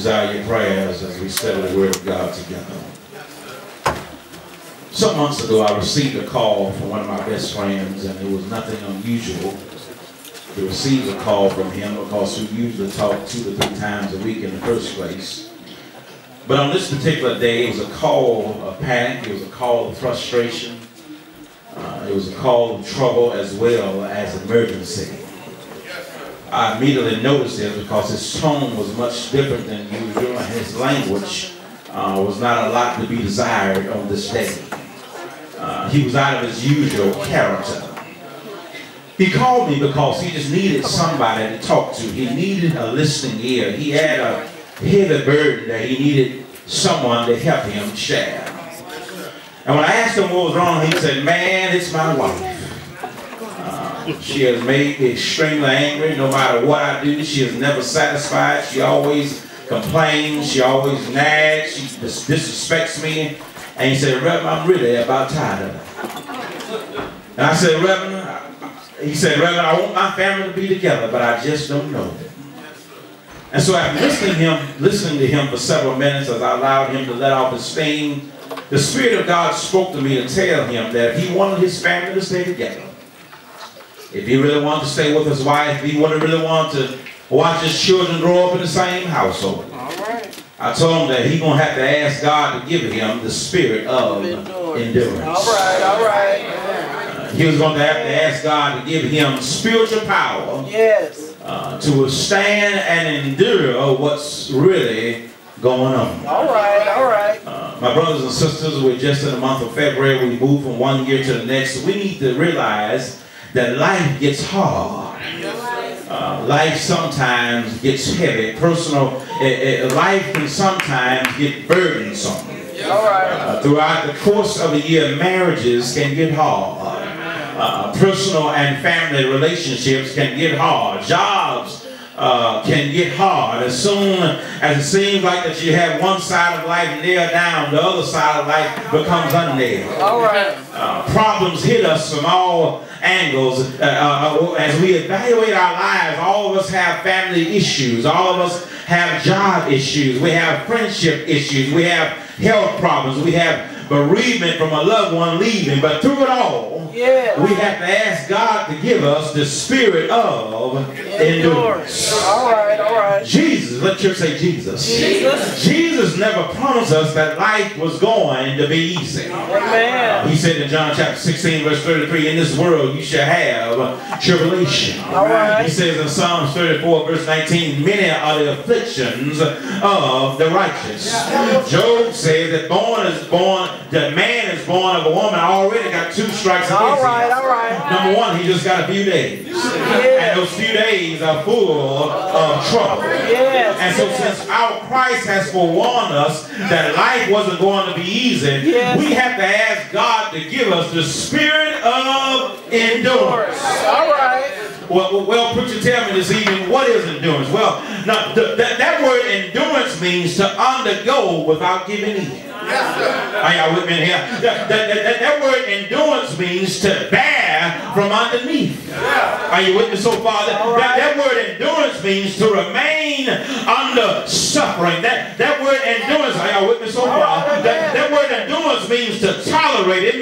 desire your prayers as we study the Word of God together. Some months ago, I received a call from one of my best friends, and it was nothing unusual to receive a call from him because we usually talk 2 to 3 times a week in the first place. But on this particular day, it was a call of panic, it was a call of frustration, it was a call of trouble as well as emergency. I immediately noticed it because his tone was much different than usual, and his language was not a lot to be desired on this day. He was out of his usual character. He called me because he just needed somebody to talk to. He needed a listening ear. He had a heavy burden that he needed someone to help him share. And when I asked him what was wrong, he said, "Man, it's my wife. She has made me extremely angry. No matter what I do, she is never satisfied. She always complains. She always nags. She disrespects me." And he said, "Reverend, I'm really about tired of it." And I said, he said, "Reverend, I want my family to be together, but I just don't know it." And so after listening to him for several minutes, as I allowed him to let off his steam, the Spirit of God spoke to me to tell him that if he wanted his family to stay together, if he really wanted to stay with his wife, if he really wanted to watch his children grow up in the same household, I told him that he's going to have to ask God to give him the spirit of endurance. All right. He was going to have to ask God to give him spiritual power to withstand and endure what's really going on. All right. My brothers and sisters, we're just in the month of February. We move from one year to the next. We need to realize that life gets hard. Life sometimes gets heavy. Life can sometimes get burdensome. Throughout the course of a year, marriages can get hard. Personal and family relationships can get hard. Jobs can get hard. As soon as it seems like that you have one side of life nailed down, the other side of life becomes unnailed. Problems hit us from all angles. As we evaluate our lives, all of us have family issues. All of us have job issues. We have friendship issues. We have health problems. We have bereavement from a loved one leaving. But through it all, we have to ask God to give us the spirit of endurance. All right. Jesus, let church say Jesus. Jesus never promised us that life was going to be easy. He said in John chapter 16 verse 33, "In this world you shall have tribulation." He says in Psalms 34 verse 19, "Many are the afflictions of the righteous." Job says that man is born of a woman already got 2 strikes against him. Number 1, he just got a few days. And those few days are full of trouble. And so since our Christ has forewarned us that life wasn't going to be easy, we have to ask God to give us the spirit of endurance. Well, preacher, tell me this evening, what is endurance? Well, now, that word endurance means to undergo without giving in. Are y'all with me here? That word endurance means to bear from underneath. Are you with me so far? That word endurance means to remain under suffering. That word endurance, are y'all with me so far? That word endurance means to tolerate. It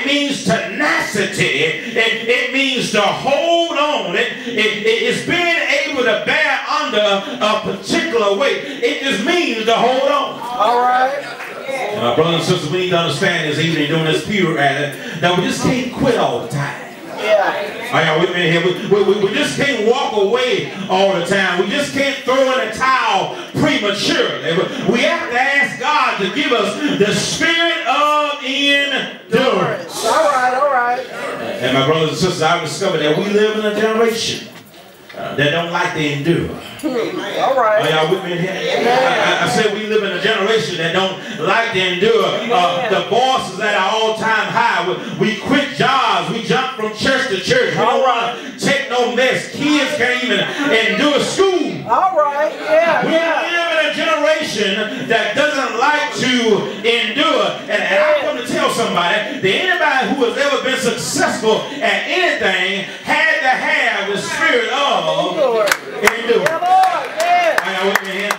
means tenacity. It means to hold on. It's being able to bear under a particular weight. It just means to hold on. And my brothers and sisters, we need to understand this evening during this period that we just can't quit all the time. Are y'all with me here? We just can't walk away all the time. We just can't throw in a towel prematurely. We have to ask God to give us the spirit of endurance. All right. And my brothers and sisters, I've discovered that we live in a generation that don't like to endure. Are y'all with me here? I said we live in a generation that don't like to endure. Divorce is at an all-time high. We quit jobs. We jump from church to church. We don't want to take no mess. Kids can't even endure school. We live in a generation that doesn't like to endure. And I come to tell somebody that anybody who has ever been successful at anything had to have the spirit of endurance. Are y'all with me here?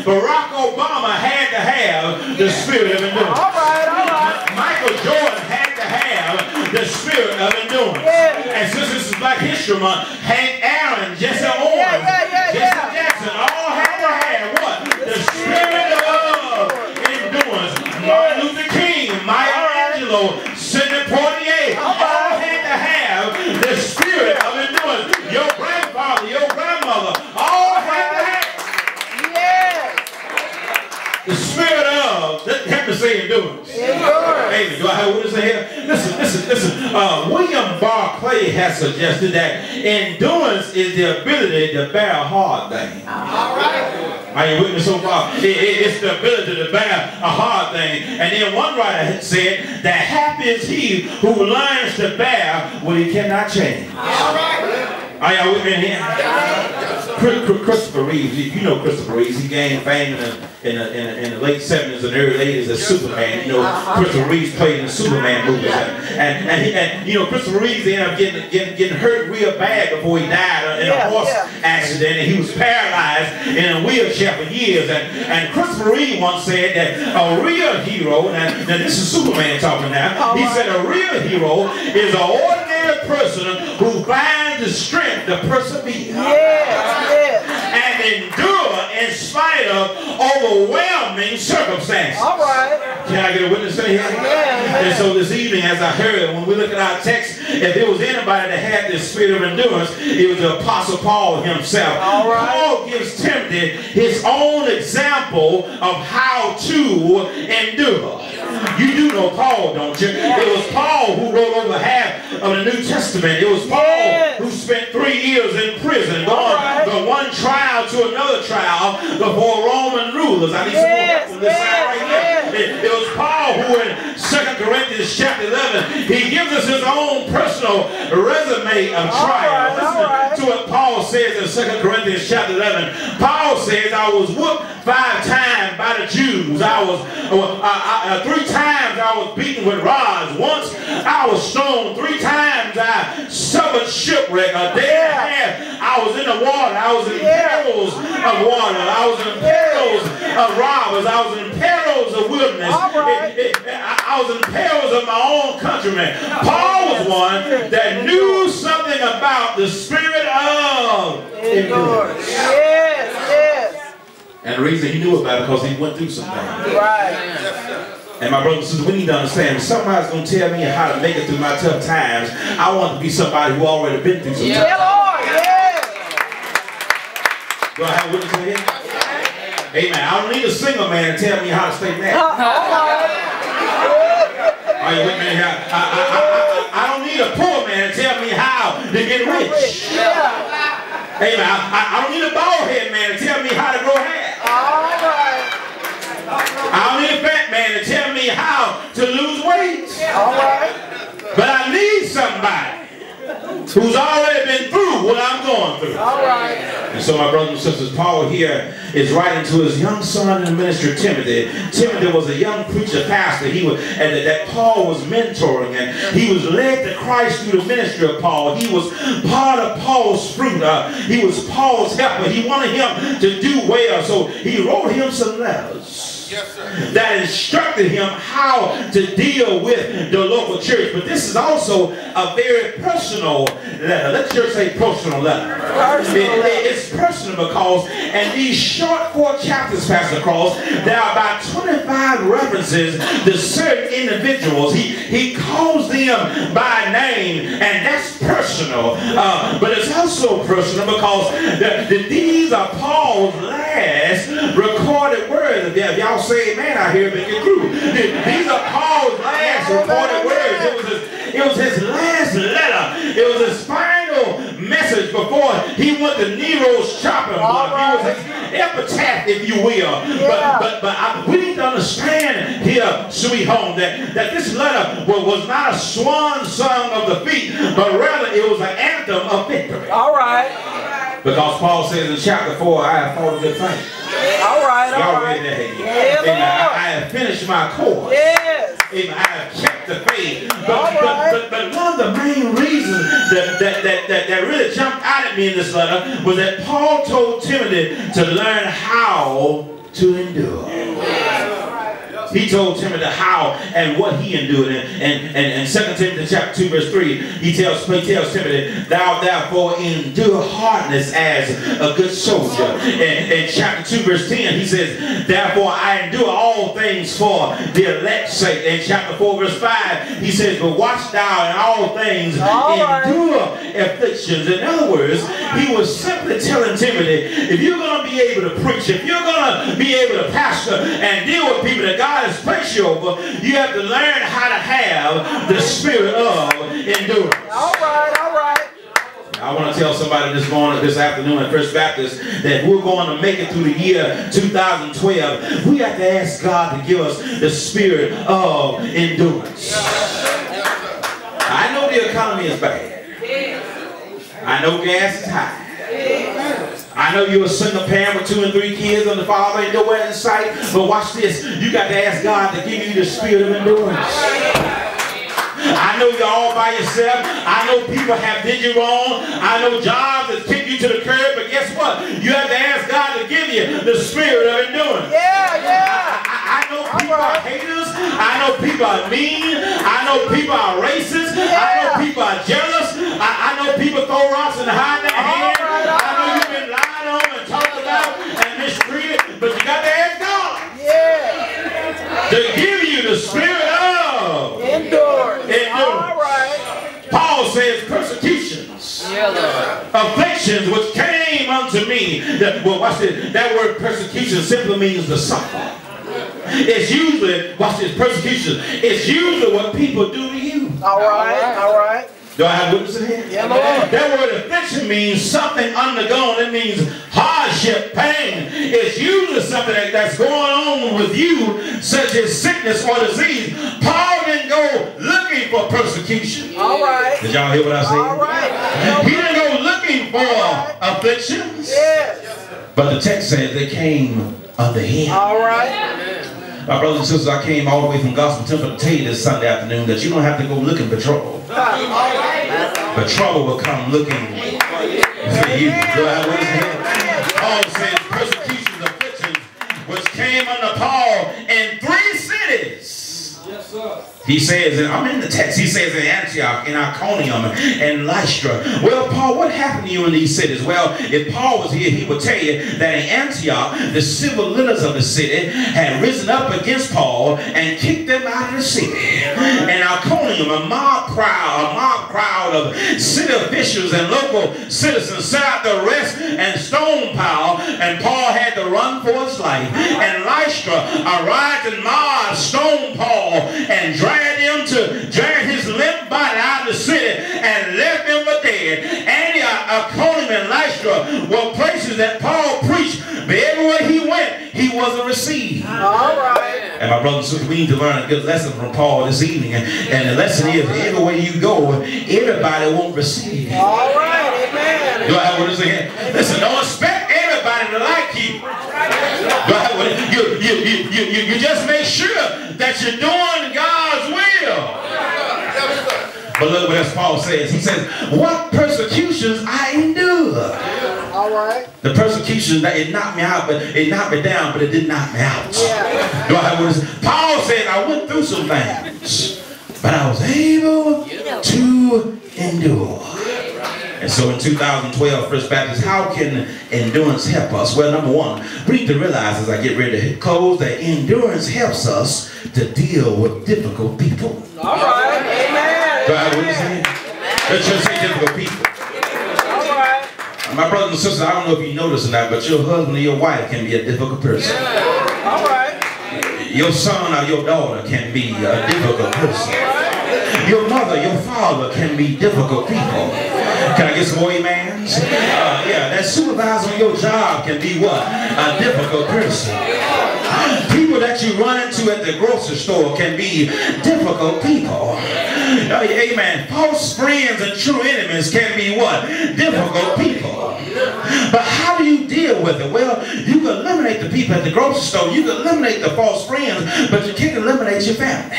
Barack Obama had to have the spirit of endurance. All right, all right. Michael Jordan had to have the spirit of endurance. Yeah. And since this is Black History Month, Hank Aaron, Jesse Owens, Jesse Jackson, all had to have what? The spirit of endurance. Martin Luther King, Maya Angelou, Sidney Poitier, all had to have the spirit of endurance. Your grandfather, your grandmother, all had to have the spirit of, help me say endurance. Amen. Do I have a witness in here? Listen. William Barclay has suggested that endurance is the ability to bear a hard thing. All right. Are you with me so far? It's the ability to bear a hard thing. And then one writer said that happy is he who learns to bear what he cannot change. All right. Are y'all with me in here? Christopher Reeves, you know Christopher Reeves. He gained fame in the late 70s and early 80s as Superman. You know, Christopher Reeves played in the Superman movies. And you know, Christopher Reeves ended up getting hurt real bad before he died in a horse accident. And he was paralyzed in a wheelchair for years. And Christopher Reeves once said that a real hero, now this is Superman talking now, he said a real hero is an ordinary person who finds the strength to persevere and endure in spite of overwhelming circumstances. All right. Can I get a witness in here? And so this evening, as I heard, when we look at our text, if there was anybody that had this spirit of endurance, it was the Apostle Paul himself. All right. Paul gives Timothy his own example of how to endure. You do know Paul, don't you? It was Paul who wrote over half of the New Testament. It was Paul who spent 3 years in prison, going from one trial to another trial before Roman rulers. I need some more help from this side right here. It was Paul who in 2 Corinthians chapter 11, he gives us his own personal resume of trial. Listen to what Paul says in 2 Corinthians chapter 11. Paul says, I was whooped 5 times by the Jews. I was 3 times I was beaten with rods. Once I was stoned. 3 times I suffered shipwreck. A day and a half I was in the water. I was in perils of water. I was in perils of robbers. I was in perils of wilderness. I was in perils of my own countrymen. Paul was one that knew something about the spirit of endurance. And the reason he knew about it because he went through some things. And my brothers and sisters, we need to understand, if somebody's going to tell me how to make it through my tough times, I want to be somebody who already been through some tough times. Do I have a witness in here? Amen. I don't need a single man to tell me how to stay married. Are you with me here? I don't need a poor man to tell me how to get rich. Amen. I don't need a bald head man to tell me how to grow hair. I don't need a fat man to tell me how to lose weight. But I need somebody who's already been through what I'm going through. And so my brothers and sisters, Paul here is writing to his young son in the ministry, Timothy. Timothy was a young preacher pastor that Paul was mentoring, and he was led to Christ through the ministry of Paul. He was part of Paul's fruit. He was Paul's helper. He wanted him to do well, so he wrote him some letters that instructed him how to deal with the local church. But this is also a very personal letter. Let the church say personal letter. It's personal because in these short 4 chapters, Pastor Cross, there are about 25 references to certain individuals. He calls them by name, and that's personal. But it's also personal because these are Paul's last recorded words. If y'all say amen out here, make it through. These are Paul's last recorded words. It was his last letter. It was his final message before he went to Nero's chopping block. It was his epitaph, if you will. But we need to understand here, sweet home, that this letter was not a swan song of the feet, but rather it was an anthem of victory. Because Paul says in chapter 4, I have fought a good fight. Y'all read that? I have finished my course. I have kept the faith. But one of the main reasons that really jumped out at me in this letter was that Paul told Timothy to learn how to endure. He told Timothy how and what he endured. And 2 Timothy chapter 2 verse 3, he tells Timothy, thou therefore endure hardness as a good soldier. In chapter 2 verse 10, he says, therefore I endure all things for the elect's sake. In chapter 4 verse 5, he says, but watch thou in all things endure afflictions. In other words, he was simply telling Timothy, if you're going to be able to preach, if you're going to be able to pastor and deal with people that God has placed you over, you have to learn how to have the spirit of endurance. All right, all right. I want to tell somebody this afternoon at First Baptist that we're going to make it through the year 2012. We have to ask God to give us the spirit of endurance. I know the economy is bad. I know gas is high. I know you're a single parent with 2 and 3 kids and the father ain't nowhere in sight. But watch this. You got to ask God to give you the spirit of endurance. I know you're all by yourself. I know people have did you wrong. I know jobs that kick you to the curb. But guess what? You have to ask God to give you the spirit of endurance. Yeah. I know people are haters. I know people are mean. I know people are racist. I know people are jealous. I know people throw rocks and hide their hands. I know you've been lied on and talked about and mistreated. But you got to ask God to give you the spirit of endurance. All right. Paul says persecutions, afflictions which came unto me. Well, watch this. That word persecution simply means to suffer. It's usually, watch this, persecution. It's usually what people do to you. All right, all right. Do I have witnesses here? Yeah, Lord. That word affliction means something undergone. It means hardship, pain. It's usually something that's going on with you, such as sickness or disease. Paul didn't go looking for persecution. All right. Did y'all hear what I said? All right. He didn't go looking for afflictions. Yes. But the text says they came under him. All right. My brothers and sisters, I came all the way from Gospel Temple to tell you this Sunday afternoon that you don't have to go looking for trouble. But trouble will come looking for you. Paul says persecutions, afflictions, which came under Paul in 3 cities. Yes, sir. He says, and I'm in the text, he says in Antioch, in Iconium, and Lystra. Well, Paul, what happened to you in these cities? Well, if Paul was here, he would tell you that in Antioch, the civil leaders of the city had risen up against Paul and kicked them out of the city. In Iconium, a mob crowd of city officials and local citizens set out to arrest and stone Paul, and Paul had to run for his life. In Lystra, a rioting mob stoned Paul and dragged his limp body out of the city and left him for dead. Antioch, Iconium, and Lystra were places that Paul preached, but everywhere he went, he wasn't received. All right. And my brothers and sisters, we need to learn a good lesson from Paul this evening. And the lesson is, everywhere you go, everybody won't receive you. All right. Amen. Do I have what is again? Listen, don't expect everybody to like you. Do I have what you just make sure that you're doing God's will. But look what Paul says. He says, what persecutions I endured. All right. The persecution, that it knocked me out, but it knocked me down, but it didn't knock me out. Yeah. Do I have what is? Paul says, I went through some things, but I was able to endure. And so in 2012, First Baptist, how can endurance help us? Well, number one, we need to realize as I get ready to close that endurance helps us to deal with difficult people. All right. Amen. Do I have what you're saying? Let's just say difficult people. All right. My brothers and sisters, I don't know if you notice or not, but your husband or your wife can be a difficult person. All right. Your son or your daughter can be a difficult person. Your mother, your father can be difficult people. Can I get some more amens? Yeah, that supervisor on your job can be what? A difficult person. People that you run into at the grocery store can be difficult people. Amen. False friends and true enemies can be what? Difficult people. But how do you deal with it? Well, you can eliminate the people at the grocery store. You can eliminate the false friends, but you can't eliminate your family.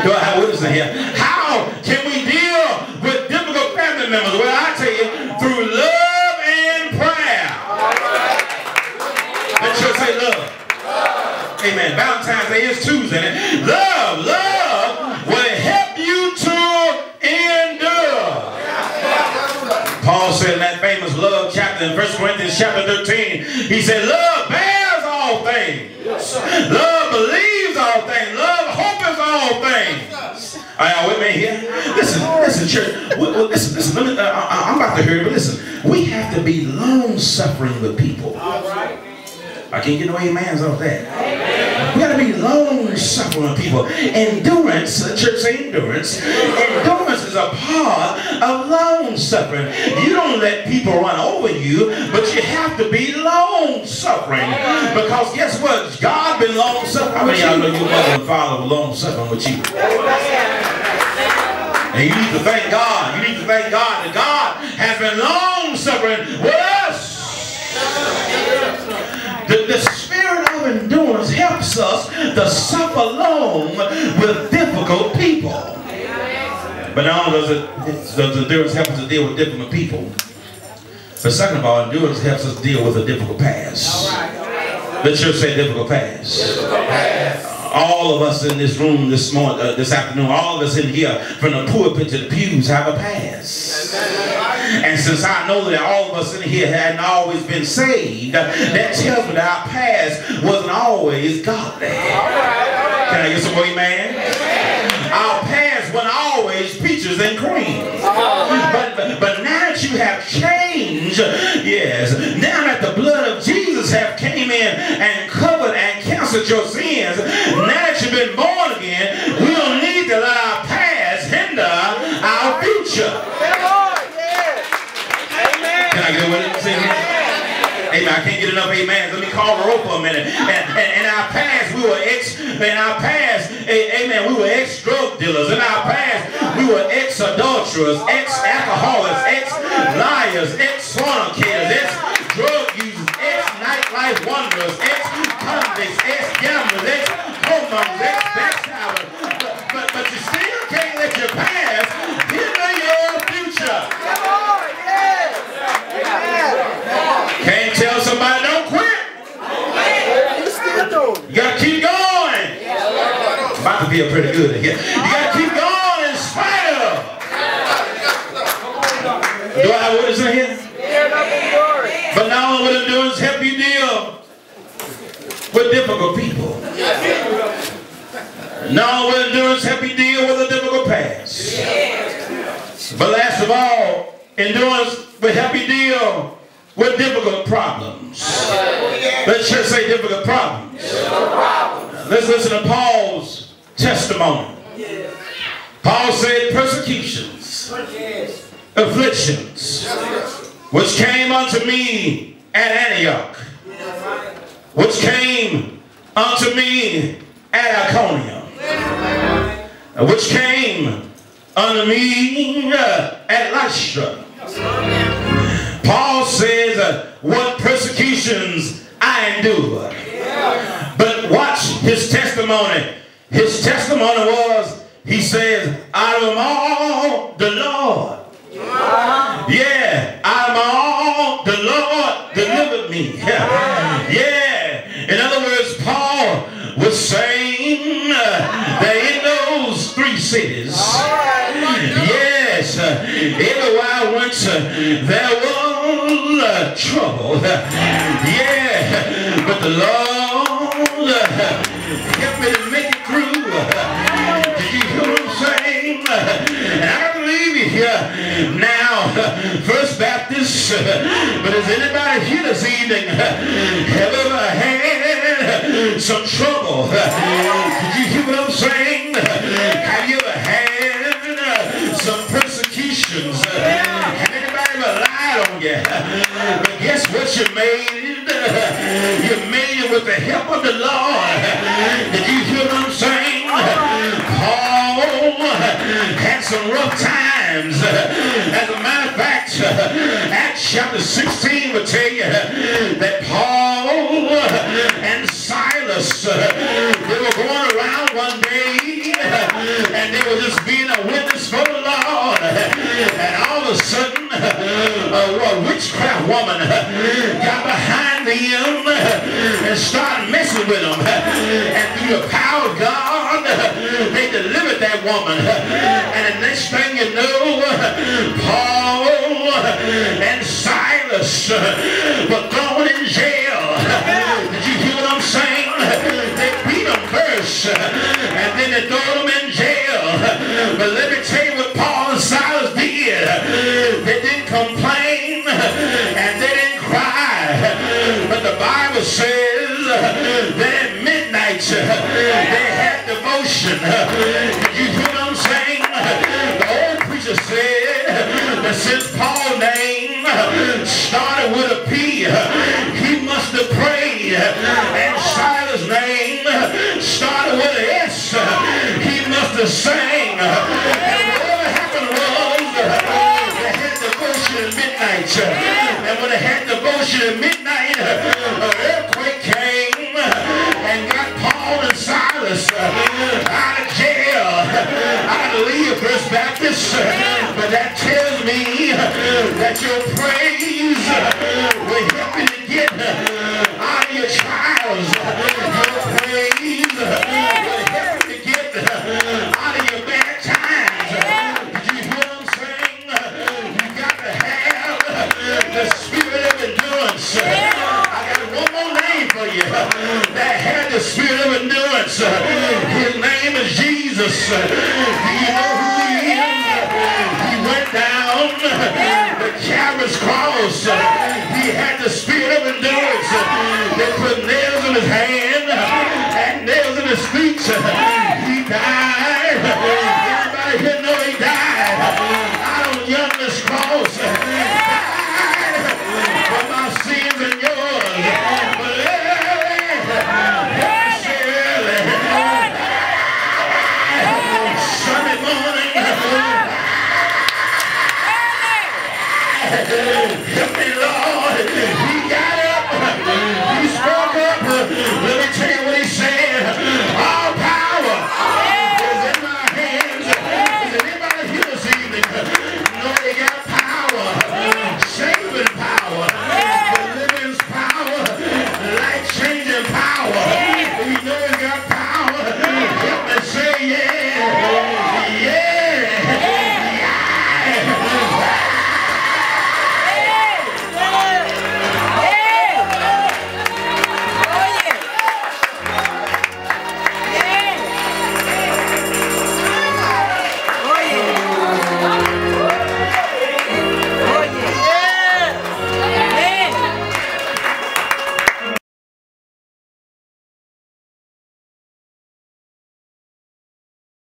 Do I have witnesses in here? How can we deal with difficult family members? Well, I tell you, through love and prayer. Let church say love. Amen. Valentine's Day is Tuesday. Love will help you to endure. Paul said in that famous love chapter in 1 Corinthians chapter 13, he said, love bears all things. Love believes all things. Love hopes all things. Are y'all with me here? Listen, church. Listen. I'm about to hear it, but listen. We have to be long-suffering with people. All right. I can't get no amens off that. Amen. We got to be long-suffering with people. Endurance, church say endurance. Endurance is a part of long-suffering. You don't let people run over you, but you have to be long-suffering. Because guess what? God been long-suffering. How many of y'all know your mother and father were long-suffering with you? And you need to thank God. You need to thank God that God has been long-suffering with us. The spirit of endurance helps us to suffer long with difficult people. But not only does endurance help us to deal with difficult people, but second of all, endurance helps us deal with a difficult past. The church say difficult past. All of us in this room this afternoon, all of us in here, from the pulpit to the pews, have a past. And since I know that all of us in here hadn't always been saved, that tells me that our past wasn't always godly. Can I get some more amen? Our past wasn't always peaches and cream. But now that you have changed, yes, now that the blood of Jesus have came in and covered and canceled your sins, now that you've been born again, we don't need to let our past hinder our future. Can I get a witness? Amen. I can't get enough amens. Let me call her over a minute. And in our past, we were amen, we were ex-drug dealers. In our past, we were ex-adulterers, ex-alcoholics, ex-liars, ex-fornicators, ex-drug users, ex-nightlife wanderers, ex-convicts, ex-gamblers, ex-homos, ex-backstabbers. But you still can't let your past hinder your future. Can't tell somebody don't quit. You gotta keep going. About to feel pretty good again. You gotta keep going in spite of. Do I have witness in here? But not only will endurance help you deal with difficult people. Not only will endurance help you deal with a difficult past. But last of all, endurance will help you deal with difficult problems. Let's just say difficult problems. Let's listen to Paul's testimony. Paul said persecutions, afflictions, which came unto me at Antioch, which came unto me at Iconium, which came unto me at Lystra. Paul says, what persecutions I endured. But watch his testimony. His testimony was, he says, out of them all, the Lord. Yeah, out of them all, the Lord delivered me. Yeah. In other words, Paul was saying that in those three cities, yes, everywhere I went, there was trouble. Yeah, but the Lord helped me to make it through. Did you hear what I'm saying? And I believe you here now, First Baptist. But is anybody here this evening have ever had some trouble? Did you hear what I'm saying? Have you ever had some persecutions? Have anybody ever lied on you? But guess what you made? You made it with the help of the Lord. Did you hear what I'm saying? Paul had some rough times. As a matter of fact, Acts chapter 16 will tell you that Paul and Silas, they were going around one day and they were just being a witness for the Lord. And all of a sudden, a witchcraft woman got behind them and started messing with them. And through the power of God, they delivered that woman. And the next thing you know, Paul and Silas were thrown in jail. Did you hear what I'm saying? They beat them first, and then they threw them in jail. But let me tell you what Paul and Silas did. They didn't complain, and they didn't cry. But the Bible says that at midnight they had devotion. Did you hear what I'm saying? The old preacher said that since Paul's name started with a P, he must have prayed. And Silas' name started with an S, he must have sang. And whatever happened was they had devotion at midnight. And when they had devotion at midnight, an earthquake came and got Paul and Silas out of jail. I believe First Baptist, but that tells me that your praise will help you to get out of your trials. Your praise will help you to get out of your bad times. Did you hear what I'm saying? You got to have the spirit of endurance. I got one more name for you that had the spirit of endurance. His name is Jesus. Do you know who he is? He went down the Calvary's cross. He had the spirit of endurance. They put nails in his hand and nails in his feet. He died. Everybody here know he died. Out on Youngest cross. Died for my sins and yours. But Sunday morning,